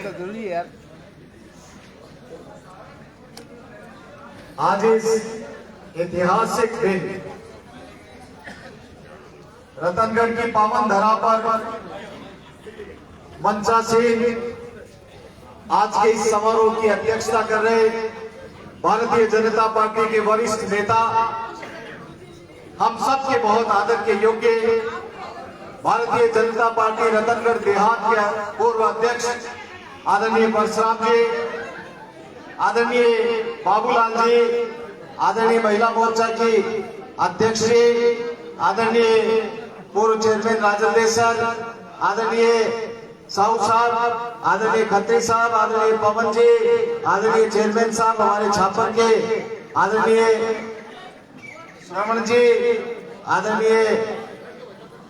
जरूरी है यार। आज इस ऐतिहासिक दिन रतनगढ़ की पावन धरा पर मंचासीन आज के इस समारोह की अध्यक्षता कर रहे भारतीय जनता पार्टी के वरिष्ठ नेता, हम सब के बहुत आदर के योग्य भारतीय जनता पार्टी रतनगढ़ देहात के पूर्व अध्यक्ष आदरणीय परशुराम जी, आदरणीय बाबूलाल जी, आदरणीय महिला मोर्चा की अध्यक्ष जी, आदरणीय पूर्व चेयरमैन राजन देसर, आदरणीय साहू साहब, आदरणीय खत्री साहब, आदरणीय पवन जी, आदरणीय चेयरमैन साहब हमारे छापर के, आदरणीय श्रवण जी, आदरणीय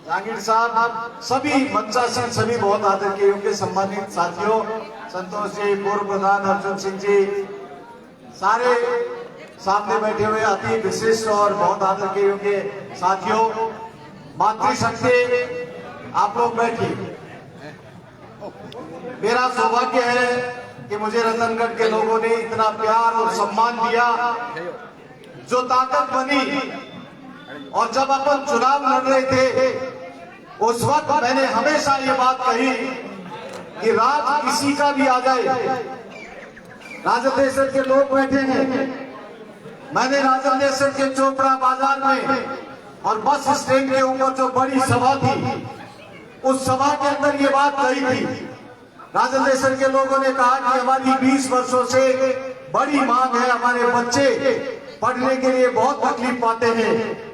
जहांगीर साहब, सभी मंचासीन, सभी बहुत आदर के योग्य सम्मानित साथियों, संतोष जी, पूर्व प्रधान अर्जुन सिंह जी, सारे सामने बैठे हुए अति विशिष्ट और बहुत आदर के योग्य साथियों, मातृशक्ति, आप लोग बैठिए। मेरा सौभाग्य है कि मुझे रतनगढ़ के लोगों ने इतना प्यार और सम्मान दिया, जो ताकत बनी। और जब अपन चुनाव लड़ रहे थे उस वक्त मैंने हमेशा ये बात कही कि राज किसी का भी आ जाए, राजन देसर के लोग बैठे हैं। मैंने राजन देसर के चोपड़ा बाजार में और बस स्टैंड के ऊपर जो बड़ी सभा थी, उस सभा के अंदर ये बात कही थी। राजन देसर के लोगों ने कहा कि हमारी 20 वर्षों से बड़ी मांग है, हमारे बच्चे पढ़ने के लिए बहुत तकलीफ पाते हैं।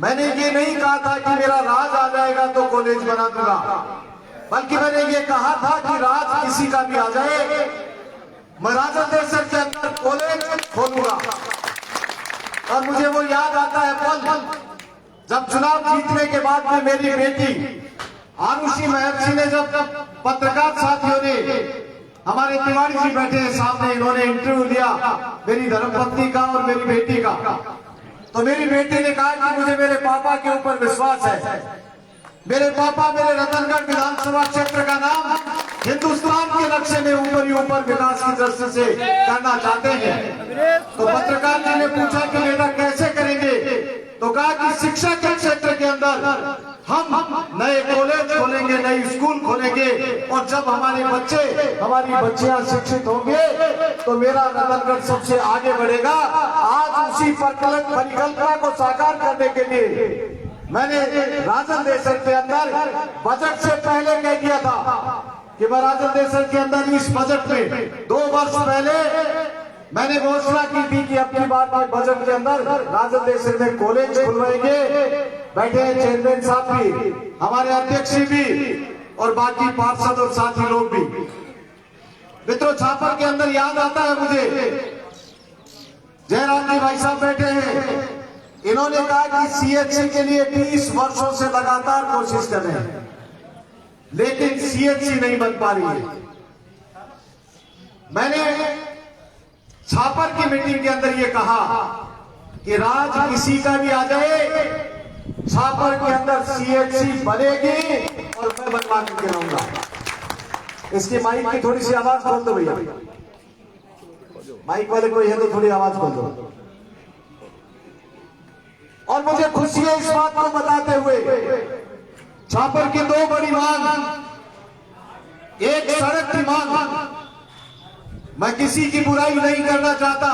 मैंने ये नहीं कहा था कि मेरा राज आ जाएगा तो कॉलेज बना दूंगा, बल्कि मैंने ये कहा था कि राज किसी का भी आ जाए, मैं राजन देसर के अंदर कॉलेज खोलूंगा। और मुझे वो याद आता है पल, जब चुनाव जीतने के बाद में मेरी बेटी आरुषि महर्षि ने, जब पत्रकार साथियों ने, हमारे तिवारी जी बैठे हैं सामने, इन्होंने इंटरव्यू लिया मेरी धर्मपत्नी का और मेरी बेटी का, तो मेरी बेटी ने कहा कि मुझे मेरे पापा के ऊपर विश्वास है। मेरे पापा मेरे रतनगढ़ विधानसभा क्षेत्र का नाम हिंदुस्तान के नक्शे में ऊपर ही ऊपर विकास की दृष्टि से करना चाहते हैं। तो पत्रकार जी ने पूछा कि बेटा कैसे करेंगे, तो कहा कि शिक्षा के क्षेत्र के अंदर हम नए कॉलेज खोलेंगे, नई स्कूल खोलेंगे, और जब हमारे बच्चे, हमारी बच्चियां शिक्षित होंगे तो मेरा रतनगढ़ सबसे आगे बढ़ेगा। आज उसी परिकल्पना को साकार करने के लिए मैंने राजन देसर के अंदर बजट से पहले कह दिया था कि मैं राजन देसर के अंदर इस बजट में 2 वर्ष पहले मैंने घोषणा की थी कि अपनी बात में बजट के अंदर राजन देसर में कॉलेज खुलवाएंगे। बैठे हैं चेयरमैन साहब भी, हमारे अध्यक्ष भी, और बाकी पार्षद और साथी लोग भी। मित्रों, छापर के अंदर याद आता है मुझे, जयराम जी भाई साहब बैठे हैं, इन्होंने कहा कि सीएचसी के लिए 20 वर्षों से लगातार कोशिश कर रहे हैं, लेकिन सीएचसी नहीं बन पा रही है। मैंने छापर की मीटिंग के अंदर ये कहा कि राज किसी का भी आ जाए, छापर के अंदर सीएचसी बनेगी और मैं बनवा के रहूंगा। इसकी माइक की थोड़ी सी आवाज खोल दो भैया, माइक वाले कोई है तो थोड़ी आवाज खोल दो। और मुझे खुशी है इस बात को बताते हुए, छापर की 2 बड़ी मांग, एक सड़क की मांग। मैं किसी की बुराई नहीं करना चाहता,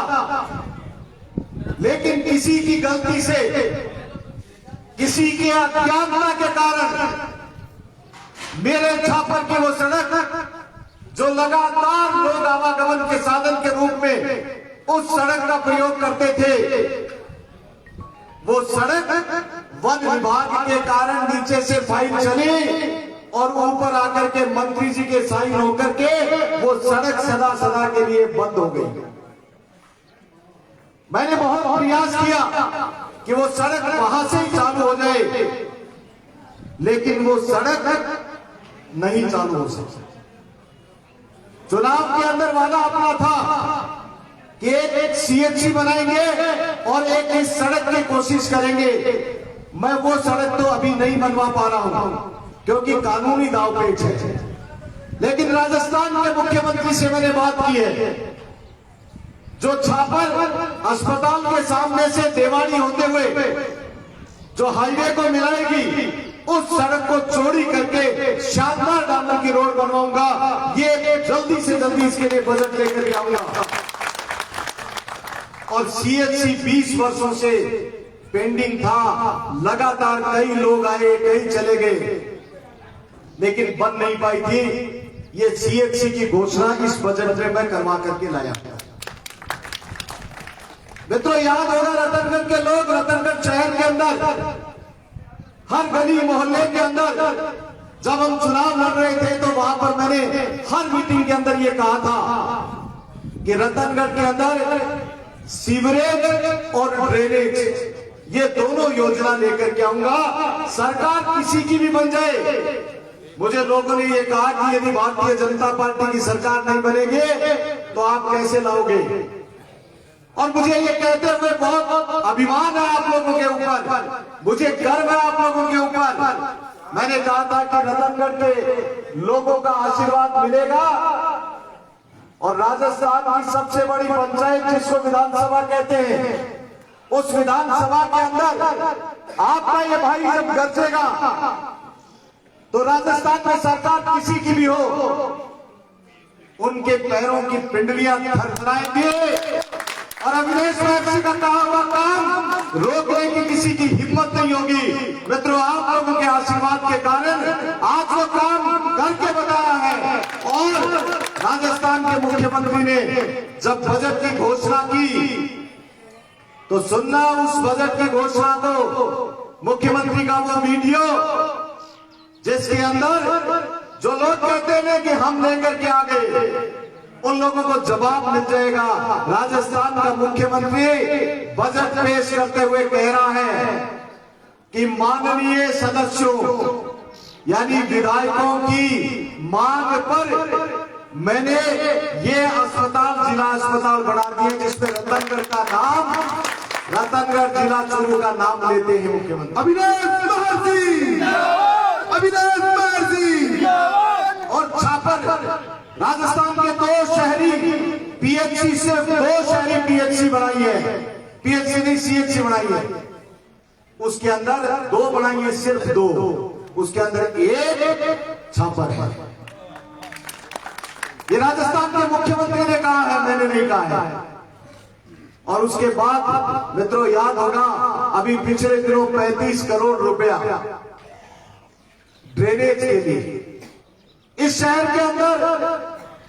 लेकिन किसी की गलती से, किसी की अज्ञानता के कारण मेरे छापर की वो सड़क, जो लगातार लोग आवागमन के साधन के रूप में उस सड़क का प्रयोग करते थे, वो सड़क वन विभाग के कारण नीचे से फाइल चली और ऊपर आकर के मंत्री जी के साइन होकर के वो सड़क सदा सदा के लिए बंद हो गई। मैंने बहुत प्रयास किया कि वो सड़क वहां से ही चालू हो जाए, लेकिन वो सड़क नहीं चालू हो सकती। चुनाव के अंदर वादा अपना था कि एक सीएचसी बनाएंगे और एक इस सड़क की कोशिश करेंगे। मैं वो सड़क तो अभी नहीं बनवा पा रहा हूं, क्योंकि कानूनी दावपेच है। लेकिन राजस्थान के मुख्यमंत्री से मैंने बात की है, जो छापर अस्पताल के सामने से देवानी होते हुए जो हाईवे को मिलाएगी, उस सड़क को चौड़ी करके शानदार डामर की रोड बनवाऊंगा। ये जल्दी से जल्दी इसके लिए बजट लेकर के आऊंगा। और सीएचसी 20 वर्षों से पेंडिंग था, लगातार कई लोग आए कई चले गए, लेकिन बन नहीं पाई थी। ये सीएचसी की घोषणा इस बजट में मैं करवा करके लाया। मित्रों, याद होगा रतनगढ़ के लोग, रतनगढ़ शहर के अंदर हर गली मोहल्ले के अंदर जब हम चुनाव लड़ रहे थे तो वहां पर मैंने हर मीटिंग के अंदर ये कहा था कि रतनगढ़ के अंदर सीवरेज और ड्रेनेज, ये दोनों योजना लेकर के आऊंगा। सरकार किसी की भी बन जाए, मुझे लोगों ने ये कहा कि यदि भारतीय जनता पार्टी की सरकार नहीं बनेगी तो आप कैसे लाओगे। और मुझे ये कहते हुए बहुत अभिमान है आप लोगों के ऊपर, मुझे गर्व है आप लोगों के ऊपर। मैंने कहा था कि रतनगढ़ के लोगों का आशीर्वाद मिलेगा और राजस्थान की सबसे बड़ी पंचायत जिसको विधानसभा कहते हैं, उस विधानसभा के अंदर आपका ये भाई जब गरजेगा तो राजस्थान में सरकार किसी की भी हो, उनके पैरों की पिंडलियां थरथराएंगे। और अविनाश महर्षि का कहा हुआ काम रोकने की किसी की हिम्मत नहीं होगी। मित्रों, आप लोगों के आशीर्वाद के कारण आज वो काम करके बताया है। और राजस्थान के मुख्यमंत्री ने जब बजट की घोषणा की तो सुनना उस बजट की घोषणा को, मुख्यमंत्री का वो वीडियो जिसके अंदर जो लोग कहते हैं कि हम लेकर के आ गए, उन लोगों को जवाब मिल जाएगा। राजस्थान का मुख्यमंत्री बजट पेश करते हुए कह रहा है कि माननीय सदस्यों यानी विधायकों की मांग पर मैंने ये अस्पताल जिला अस्पताल बना दिए, जिसमें रतनगढ़ का नाम, रतनगढ़ जिला चुरू का नाम लेते हैं मुख्यमंत्री। अविनाश महर्षि, अविनाश महर्षि। और छापर राजस्थान के 2 शहरी पीएचसी, सिर्फ 2 शहरी पीएचसी बनाई है, पीएचसी नहीं सीएचसी बनाई है। उसके अंदर 2 बनाई है, सिर्फ 2, उसके अंदर 1 छापर है। ये राजस्थान के मुख्यमंत्री ने कहा है, मैंने नहीं कहा है। और उसके बाद मित्रों याद होगा, अभी पिछले दिनों 35 करोड़ रुपया ड्रेनेज के लिए इस शहर के अंदर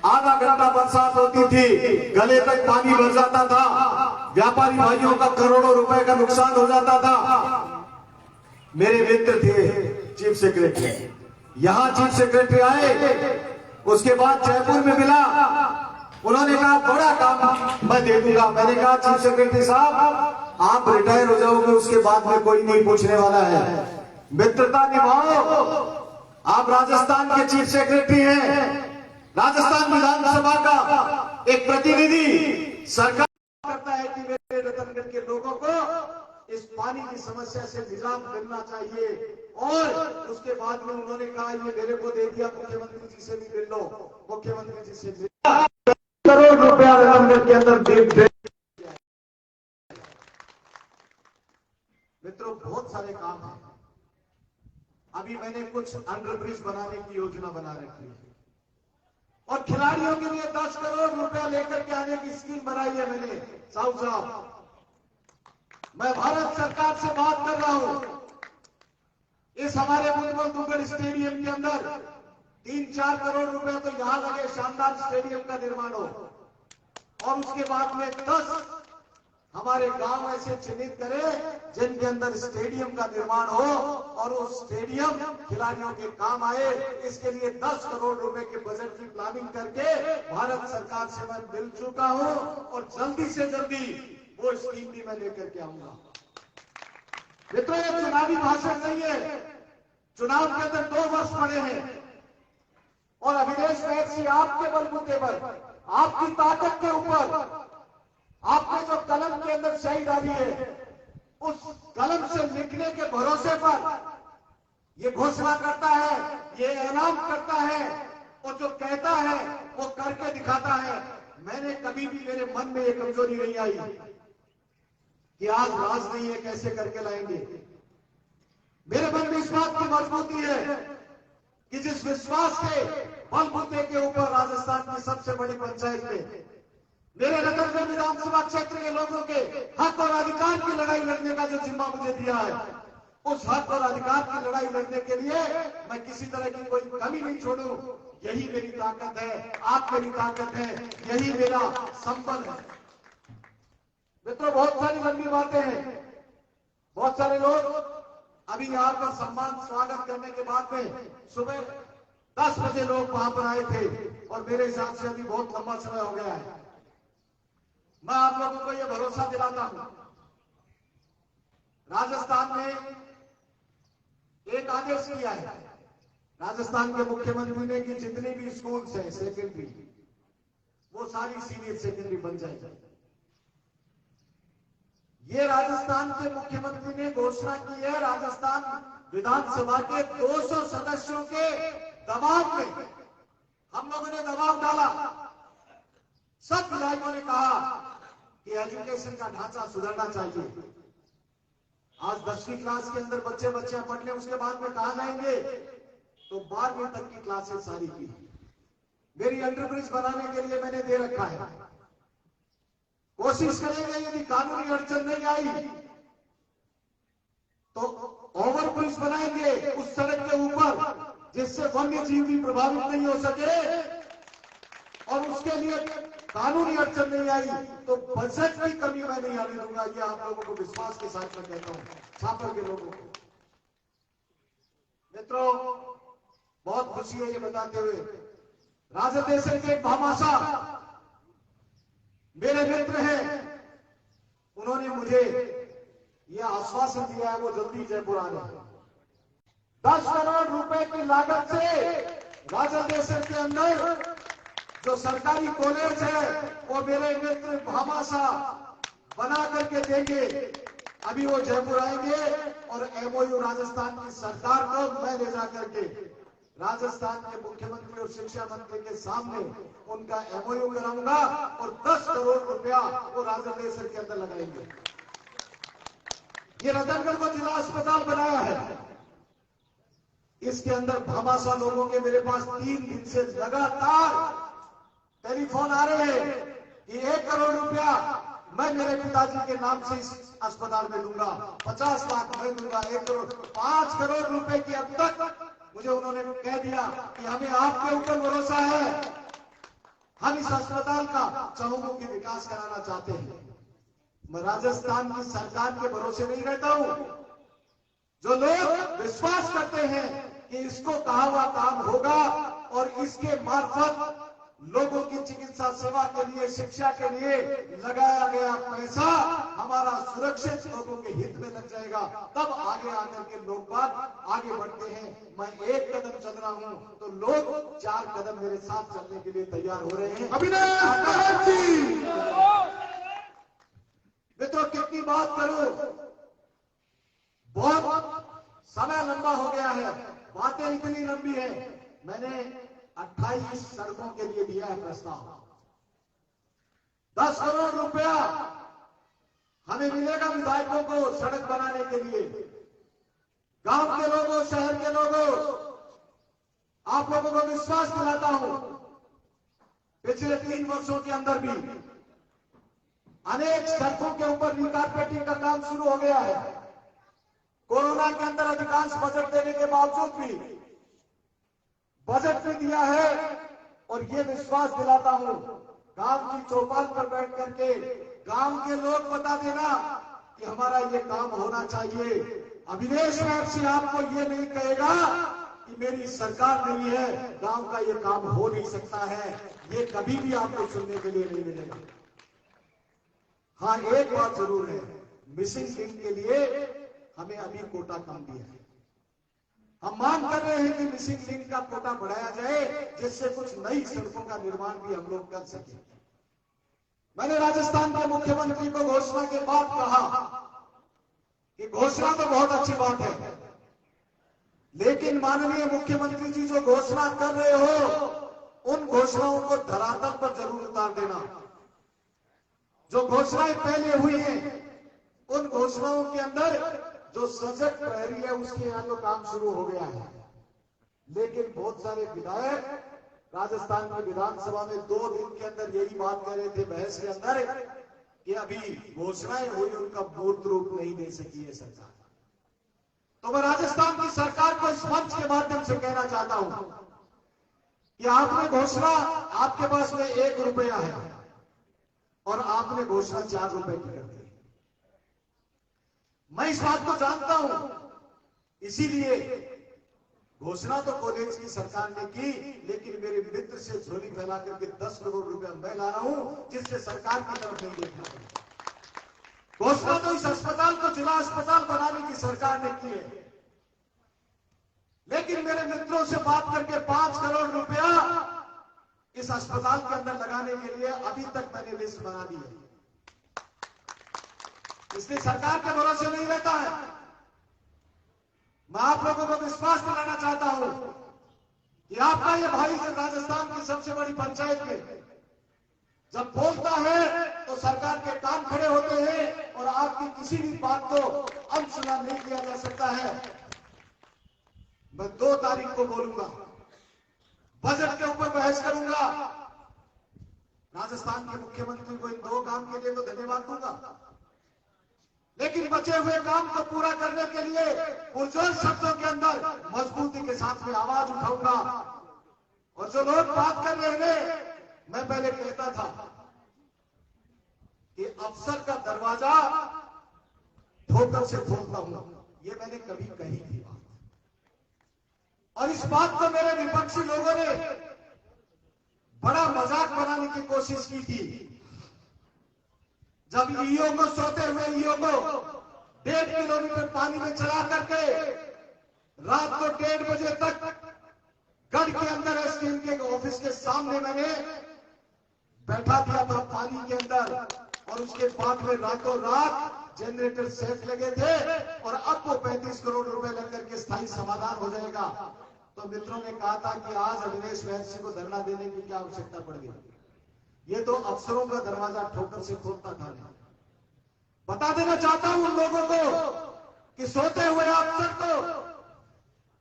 आधा घंटा बरसात होती थी, गले तक पानी भर जाता था, व्यापारी भाइयों का करोड़ों रुपए का नुकसान हो जाता था। मेरे मित्र थे चीफ सेक्रेटरी, यहां चीफ सेक्रेटरी आए, उसके बाद जयपुर में मिला, उन्होंने कहा बड़ा काम मैं दे दूंगा। मैंने कहा चीफ सेक्रेटरी साहब आप रिटायर हो जाओगे, उसके बाद में कोई नहीं पूछने वाला है, मित्रता निभाओ। आप राजस्थान के चीफ सेक्रेटरी हैं, राजस्थान विधानसभा का एक प्रतिनिधि सरकार करता है कि मेरे रतनगढ़ के लोगों को इस पानी की समस्या से निजात मिलना चाहिए। और उसके बाद में उन्होंने कहा ये मेरे को दे दिया, मुख्यमंत्री जी से भी मिल लो, मुख्यमंत्री जी से करोड़ रुपया रतनगढ़ के अंदर दे। मित्रों, बहुत सारे काम हैं। अभी मैंने कुछ अंडरब्रिज बनाने की योजना बना रखी है और खिलाड़ियों के लिए 10 करोड़ रुपया लेकर के आने की स्कीम बनाई है मैंने। साहू साहब, मैं भारत सरकार से बात कर रहा हूं, इस हमारे मुंबई स्टेडियम के अंदर 3-4 करोड़ रुपया तो यहां लगे, शानदार स्टेडियम का निर्माण हो, और उसके बाद में 10 हमारे गांव ऐसे चिन्हित करें जिनके अंदर स्टेडियम का निर्माण हो और वो स्टेडियम खिलाड़ियों के काम आए। इसके लिए 10 करोड़ रुपए के बजट की प्लानिंग करके भारत सरकार से मैं मिल चुका हूं और जल्दी से जल्दी वो स्कीम भी मैं लेकर के आऊंगा। मित्रों, ये चुनावी भाषण नहीं है, चुनाव के अंदर 2 वर्ष पड़े हैं और अविनाश महर्षि आपके बलबूते पर, आपकी ताकत के ऊपर, आपने जो कलम के अंदर स्याही डाली है, उस कलम से लिखने के भरोसे पर ये घोषणा करता है, ये ऐलान करता है और जो कहता है वो करके दिखाता है। मैंने कभी भी, मेरे मन में ये कमजोरी नहीं आई कि आज राज नहीं है कैसे करके लाएंगे। मेरे मन में इस बात की मजबूती है कि जिस विश्वास के बलबूते के ऊपर राजस्थान की सबसे बड़ी पंचायत में मेरे रतनगढ़ विधानसभा क्षेत्र के लोगों के हक और अधिकार की लड़ाई लड़ने का जो जिम्मा मुझे दिया है, उस हक और अधिकार की लड़ाई लड़ने के लिए मैं किसी तरह की कोई कमी नहीं छोड़ूं। यही मेरी ताकत है, आप मेरी ताकत है, यही मेरा संबल है। मित्रों, बहुत सारी लंबी बातें हैं। बहुत सारे लोग अभी यहाँ पर सम्मान स्वागत करने के बाद में सुबह 10 बजे लोग वहां पर आए थे और मेरे हिसाब से अभी बहुत लंबा समय हो गया है। मैं आप लोगों को यह भरोसा दिलाता हूं, राजस्थान में एक आदेश किया है राजस्थान के मुख्यमंत्री ने कि जितने भी स्कूल्स हैं सेकेंडरी, वो सारी सीनियर सेकेंडरी बन जाएगी। ये राजस्थान के मुख्यमंत्री ने घोषणा की है। राजस्थान विधानसभा के 200 सदस्यों के दबाव में हम लोगों ने दबाव डाला। सब विधायकों ने कहा कि एजुकेशन का ढांचा सुधरना चाहिए। आज 10वीं क्लास के अंदर बच्चे पढ़ ले, उसके बाद में कहां जाएंगे? तो 12वीं तक की क्लासेस सारी की मेरी अंडरब्रिज बनाने के लिए मैंने दे रखा है। कोशिश करेंगे, यदि कानूनी अड़चन नहीं आई तो ओवरब्रिज बनाएंगे उस सड़क के ऊपर, जिससे वन्य जीव भी प्रभावित नहीं हो सके। और उसके लिए कानूनी अड़चन नहीं आई तो बजट की कमी मैं नहीं आने दूंगा। ये आप लोगों को विश्वास के साथ मैं कहता हूं, छापर के लोगों को। मित्रों, बहुत खुशी है ये बताते हुए, राजदेशन के एक भामाशाह मेरे मित्र हैं, उन्होंने मुझे यह आश्वासन दिया है वो जल्दी जयपुर आ रहे हैं। 10 करोड़ रुपए की लागत से राजदेशन के अंदर जो सरकारी कॉलेज है वो मेरे मित्र भामाशाह बना करके देंगे। अभी वो जयपुर आएंगे और एमओयू राजस्थान की सरकार को मैं ले जाकर के राजस्थान के मुख्यमंत्री और शिक्षा मंत्री के सामने उनका एमओयू कराऊंगा और 10 करोड़ रुपया वो राजदेशन के अंदर लगाएंगे। ये रतनगढ़ को जिला अस्पताल बनाया है, इसके अंदर भामाशाह लोगों के मेरे पास 3 दिन से लगातार टेलीफोन आ रहे हैं कि 1 करोड़ रुपया मैं मेरे पिताजी के नाम से इस अस्पताल में दूंगा, 50 लाख मैं दूंगा, 1 करोड़, 5 करोड़ रुपए की अब तक मुझे उन्होंने कह दिया कि हमें आपके ऊपर भरोसा है, हम इस अस्पताल का चहुमुखी विकास कराना चाहते हैं। मैं राजस्थान की सरकार के भरोसे नहीं रहता हूं। जो लोग विश्वास करते हैं कि इसको कहा हुआ काम होगा और इसके मार्फत लोगों की चिकित्सा सेवा के लिए, शिक्षा के लिए लगाया गया पैसा हमारा सुरक्षित लोगों के हित में लग जाएगा, तब आगे आकर के लोग बात आगे बढ़ते हैं। मैं 1 कदम चल रहा हूं तो लोग 4 कदम मेरे साथ चलने के लिए तैयार हो रहे हैं। मित्रों, कितनी बात करूं, बहुत समय लंबा हो गया है, बातें इतनी लंबी है। मैंने 28 सड़कों के लिए दिया है प्रस्ताव। 10 करोड़ रुपया हमें मिलेगा विधायकों को सड़क बनाने के लिए। गांव के लोगों, शहर के लोगों, आप लोगों को विश्वास दिलाता हूं, पिछले 3 वर्षों के अंदर भी अनेक सड़कों के ऊपर रीकारपेटिंग का काम शुरू हो गया है। कोरोना के अंदर अधिकांश बजट देने के बावजूद भी बजट में दिया है और ये विश्वास दिलाता हूं, गांव की चौपाल पर बैठ करके गांव के लोग बता देना कि हमारा ये काम होना चाहिए। अभिनेश महर्षि आपको ये नहीं कहेगा कि मेरी सरकार नहीं है, गांव का ये काम हो नहीं सकता है, ये कभी भी आपको सुनने के लिए नहीं मिलेगा। हाँ, एक बात जरूर है, मिसिंग लिंक के लिए हमें अभी कोटा कम दिया है। हम मांग कर रहे हैं कि मिसिंग लिंक का कोटा बढ़ाया जाए, जिससे कुछ नई सड़कों का निर्माण भी हम लोग कर सकें। मैंने राजस्थान के मुख्यमंत्री को घोषणा के बाद कहा कि घोषणा तो बहुत अच्छी बात है, लेकिन माननीय मुख्यमंत्री जी जो घोषणा कर रहे हो उन घोषणाओं को धरातल पर जरूर उतार देना। जो घोषणाएं पहले हुई हैं, उन घोषणाओं के अंदर जो सजग प्रहरी है उसके यहां तो काम शुरू हो गया है, लेकिन बहुत सारे विधायक राजस्थान की विधानसभा में 2 दिन के अंदर यही बात कर रहे थे बहस के अंदर कि अभी घोषणाएं हुई उनका मूर्त रूप नहीं दे सकी है सरकार। तो मैं राजस्थान की सरकार को इस मंच के माध्यम से कहना चाहता हूं कि आपने घोषणा, आपके पास में 1 रुपया है और आपने घोषणा 4 रुपए की कर दी। मैं इस बात को जानता हूं, इसीलिए घोषणा तो कॉलेज की सरकार ने की, लेकिन मेरे मित्र से झोली फैला करके 10 करोड़ रुपया मैं ला रहा हूं, जिससे सरकार की तरफ नहीं देखना पड़ेगा। घोषणा तो इस अस्पताल को जिला अस्पताल बनाने की सरकार ने की है, लेकिन मेरे मित्रों से बात करके 5 करोड़ रुपया इस अस्पताल के अंदर लगाने के लिए अभी तक मैंने लिस्ट बना दी है। इसलिए सरकार के भरोसे नहीं रहता है। मैं आप लोगों को विश्वास दिलाना चाहता हूं कि आपका ये भाई जो राजस्थान की सबसे बड़ी पंचायत में जब बोलता है तो सरकार के कान खड़े होते हैं और आपकी किसी भी बात को अनसुना नहीं किया जा सकता है। मैं 2 तारीख को बोलूंगा, बजट के ऊपर बहस करूंगा। राजस्थान के मुख्यमंत्री को इन 2 काम के लिए तो धन्यवाद दूंगा, लेकिन बचे हुए काम को पूरा करने के लिए पुरजोर शब्दों के अंदर मजबूती के साथ में आवाज उठाऊंगा। और जो लोग बात कर रहे हैं, मैं पहले कहता था कि अफसर का दरवाजा ठोकर से खोलता हूं, ये मैंने कभी कही थी बात, और इस बात को मेरे विपक्षी लोगों ने बड़ा मजाक बनाने की कोशिश की थी। जब ईओ को, सोते हुए ईओ को 1.5 किलोमीटर पानी में चला करके रात को 1:30 बजे तक गढ़ के अंदर एसडीएम के ऑफिस के सामने मैंने बैठा दिया था पानी के अंदर, और उसके बाद में रातों रात जनरेटर सेट लगे थे और अब वो 35 करोड़ रुपए लगकर के स्थायी समाधान हो जाएगा। तो मित्रों ने कहा था कि आज अविनेश महर्षि को धरना देने की क्या आवश्यकता पड़ गई, ये तो अफसरों का दरवाजा ठोकर से खोलता था। बता देना चाहता हूं उन लोगों को कि सोते हुए अफसर को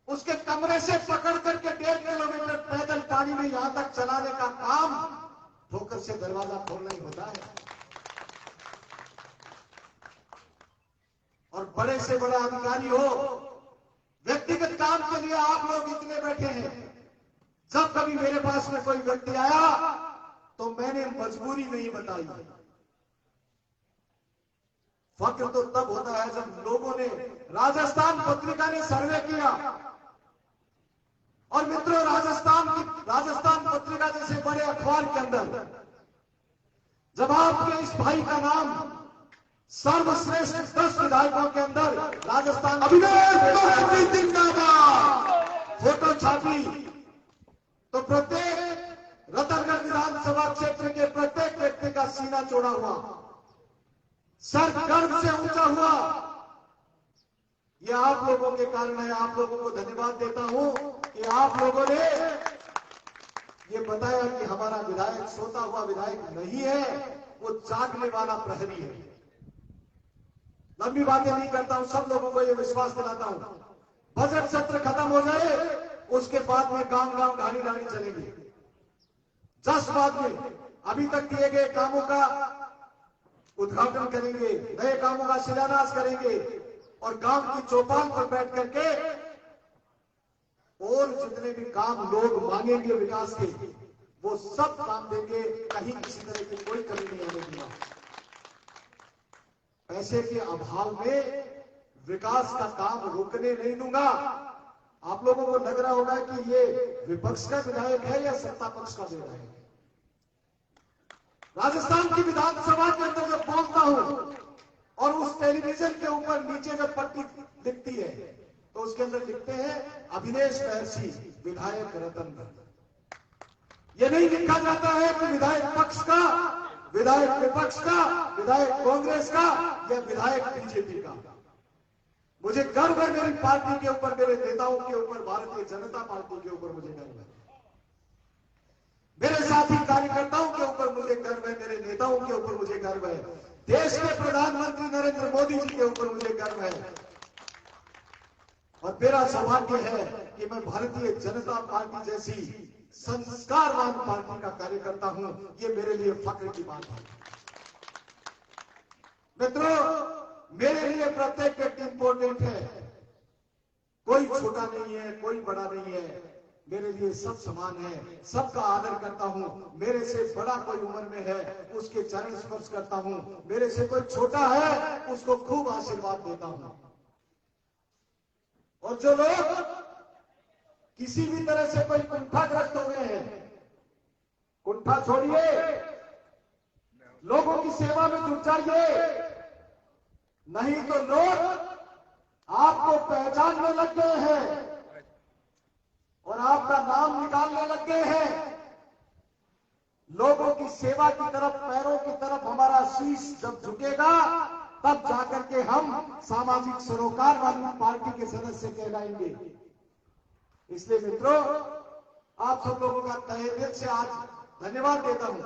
उसके कमरे से पकड़ करके 1.5 किलोमीटर पैदल पानी में यहां तक चलाने का काम ठोकर से दरवाजा खोलना ही होता है। और बड़े से बड़ा अधिकारी हो, व्यक्तिगत काम के लिए आप लोग इतने बैठे हैं। जब कभी मेरे पास में कोई व्यक्ति आया तो मैंने मजबूरी नहीं बताई। फक्र तो तब होता है जब लोगों ने, राजस्थान पत्रिका ने सर्वे किया, और मित्रों राजस्थान पत्रिका जैसे बड़े अखबार के अंदर जब आपके इस भाई का नाम सर्वश्रेष्ठ 10 विधायकों के अंदर राजस्थान अविनेश जिंदाबाद फोटो छापी, तो प्रत्येक रतनगढ़ विधानसभा क्षेत्र के प्रत्येक व्यक्ति का सीना चौड़ा हुआ, सर गर्व से ऊंचा हुआ। यह आप लोगों के कारण है। आप लोगों को धन्यवाद देता हूं कि आप लोगों ने ये बताया कि हमारा विधायक सोता हुआ विधायक नहीं है, वो जागने वाला प्रहरी है। लंबी बातें नहीं करता हूं, सब लोगों को यह विश्वास दिलाता हूं, बजट सत्र खत्म हो जाए उसके बाद में गांव गांव ढाणी ढाणी चलेंगे। 10 बाद में अभी तक किए गए कामों का उद्घाटन करेंगे, नए कामों का शिलान्यास करेंगे, और गांव की चौपाल पर बैठ करके और जितने भी काम लोग मांगेंगे विकास के, वो सब काम देंगे। कहीं किसी तरह की कोई कमी नहीं आने दूंगा। पैसे के अभाव में विकास का काम रुकने नहीं दूंगा। आप लोगों को लग रहा होगा कि ये विपक्ष का विधायक है या सत्ता पक्ष का विधायक है। राजस्थान की विधानसभा के अंदर जब बोलता हूं और उस टेलीविजन के ऊपर नीचे जब पट्टी दिखती है तो उसके अंदर लिखते हैं अविनेश महर्षि विधायक रतनगढ़। यह नहीं लिखा जाता है कि विधायक पक्ष का, विधायक विपक्ष का, विधायक कांग्रेस का या विधायक बीजेपी का। मुझे गर्व है मेरी पार्टी के ऊपर, मेरे नेताओं के ऊपर, भारतीय जनता पार्टी के ऊपर मुझे गर्व है। मेरे साथी कार्यकर्ताओं के ऊपर मुझे गर्व है, मेरे नेताओं के ऊपर मुझे गर्व है, देश के प्रधानमंत्री नरेंद्र मोदी जी के ऊपर मुझे गर्व है। और मेरा सौभाग्य है कि मैं भारतीय जनता पार्टी जैसी संस्कारवान पार्टी का कार्यकर्ता हूं। ये मेरे लिए फख्र की बात है। मित्रों, मेरे लिए प्रत्येक व्यक्ति इंपॉर्टेंट है, कोई छोटा नहीं है, कोई बड़ा नहीं है, मेरे लिए सब समान है, सबका आदर करता हूं। मेरे से बड़ा कोई उम्र में है उसके चरण स्पर्श करता हूं, मेरे से कोई छोटा है उसको खूब आशीर्वाद देता हूं। और जो लोग किसी भी तरह से कोई कुंठाग्रस्त हो गए हैं, कुंठा छोड़िए, लोगों की सेवा में जुट जाइए, नहीं तो लोग आपको पहचानने लग गए हैं और आपका नाम निकालने लग गए हैं। लोगों की सेवा की तरफ, पैरों की तरफ हमारा शीश जब झुकेगा तब जाकर के हम सामाजिक सरोकार वाली पार्टी के सदस्य कहलाएंगे। इसलिए मित्रों, आप सब लोगों का तहे दिल से आज धन्यवाद देता हूं।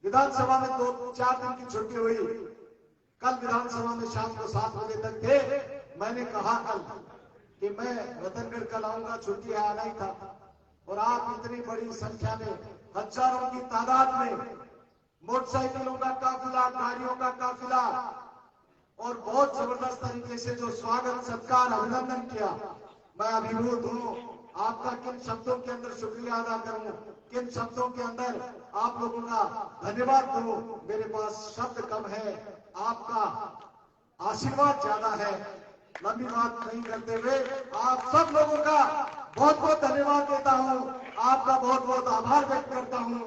विधानसभा में 2-4 दिन की छुट्टी हुई, कल विधानसभा में शाम को 7 बजे तक थे। मैंने कहा कल कि मैं रतनगढ़ कल आऊंगा, छुट्टी आना ही था, और आप इतनी बड़ी संख्या में, हजारों की तादाद में मोटरसाइकिलों का काफिला, गाड़ियों का काफिला, और बहुत जबरदस्त तरीके से जो स्वागत, सत्कार, अभिनंदन किया। मैं अभिभूत हूं। आपका किन शब्दों के अंदर शुक्रिया अदा करूं, किन शब्दों के अंदर आप लोगों का धन्यवाद दूं, मेरे पास शब्द कम है। आपका आशीर्वाद ज्यादा है। लंबी बात नहीं करते हुए आप सब लोगों का बहुत बहुत धन्यवाद देता हूं, आपका बहुत बहुत आभार व्यक्त करता हूं।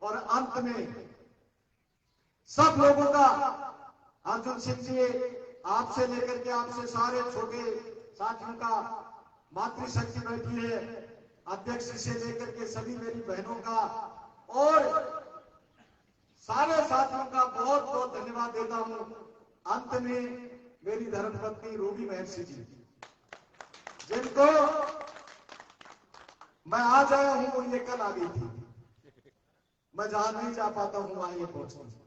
और अंत में सब लोगों का, अर्जुन सिंह जी, आपसे लेकर के आपसे सारे छोटे साथियों का, मातृशक्ति बैठी है, अध्यक्ष से लेकर के सभी मेरी बहनों का और सारे साथियों का बहुत बहुत धन्यवाद देता हूं। अंत में मेरी धर्मपत्नी रूबी महर्षि जी, जिनको मैं आज आया हूं, वो ये कल आ गई थी। मैं जहां नहीं जा पाता हूं वहां ये पहुंचती।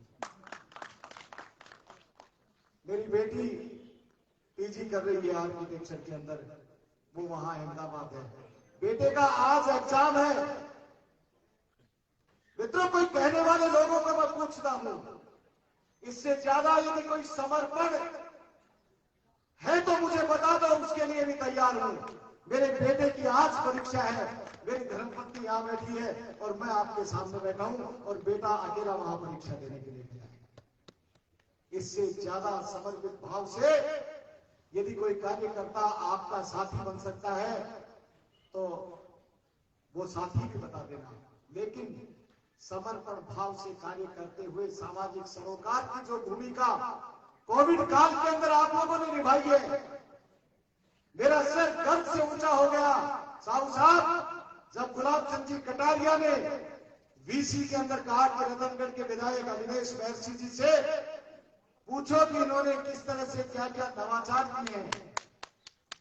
मेरी बेटी पीजी कर रही है आर्किटेक्चर के अंदर, वो वहां अहमदाबाद है। बेटे का आज एग्जाम है। मित्रों, कोई कहने वाले लोगों को मैं पूछता हूं, इससे ज्यादा यदि कोई समर्पण है तो मुझे बता दो, उसके लिए भी तैयार हूं। मेरे बेटे की आज परीक्षा है, मेरी धर्मपत्नी यहां बैठी है और मैं आपके सामने बैठा हूं, और बेटा अकेला वहां परीक्षा देने के लिए गया है। इससे ज्यादा समर्पित भाव से यदि कोई कार्यकर्ता आपका साथी बन सकता है तो वो साथी भी बता देना, लेकिन समर्पण भाव से कार्य करते हुए सामाजिक सरोकार की जो भूमिका कोविड काल के अंदर आप लोगों ने निभाई है, मेरा सिर गर्व से ऊंचा हो गया। साहू साहब, जब गुलाब चंद जी कटारिया ने वीसी के अंदर कहा कि रतनगढ़ के विधायक अविनेश महर्षि जी से पूछो कि इन्होंने किस तरह से क्या क्या नवाचार किए हैं,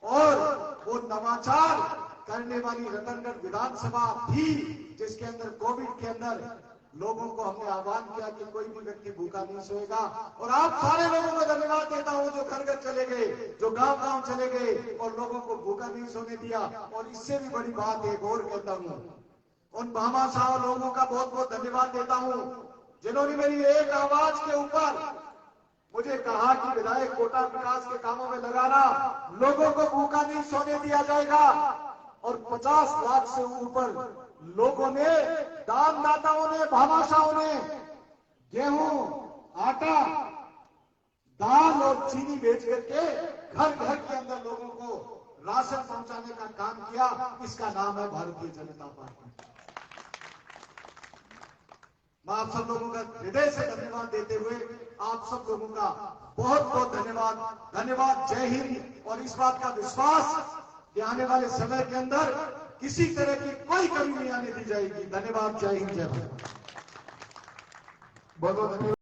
और वो नवाचार करने वाली रतनगढ़ विधानसभा थी, जिसके अंदर कोविड के अंदर लोगों को हमने आह्वान किया कि कोई भी व्यक्ति भूखा नहीं सोएगा। और आप सारे लोगों को धन्यवाद देता हूं जो घर घर चले गए, जो गांव गांव चले गए और लोगों को भूखा नहीं सोने दिया। और इससे भी बड़ी बात एक और कहता हूं, उन भामाशाह लोगों का बहुत बहुत धन्यवाद देता हूं जिन्होंने मेरी एक आवाज के ऊपर मुझे कहा कि विधायक कोटा विकास के कामों में लगाना, लोगों को भूखा नहीं सोने दिया जाएगा। और 50 लाख से ऊपर लोगों ने, दानदाताओं ने, भामाशाहों ने गेहूं, आटा, दाल और चीनी बेच करके घर घर के अंदर लोगों को राशन पहुंचाने का काम किया। इसका नाम है भारतीय जनता पार्टी। मैं आप सब लोगों का हृदय से धन्यवाद देते हुए आप सब लोगों का बहुत बहुत धन्यवाद। जय हिंद। और इस बात का विश्वास कि आने वाले समय के अंदर किसी तरह की कोई कमी नहीं आने दी जाएगी। धन्यवाद। जय हिंद, जय भारत। बहुत बहुत धन्यवाद।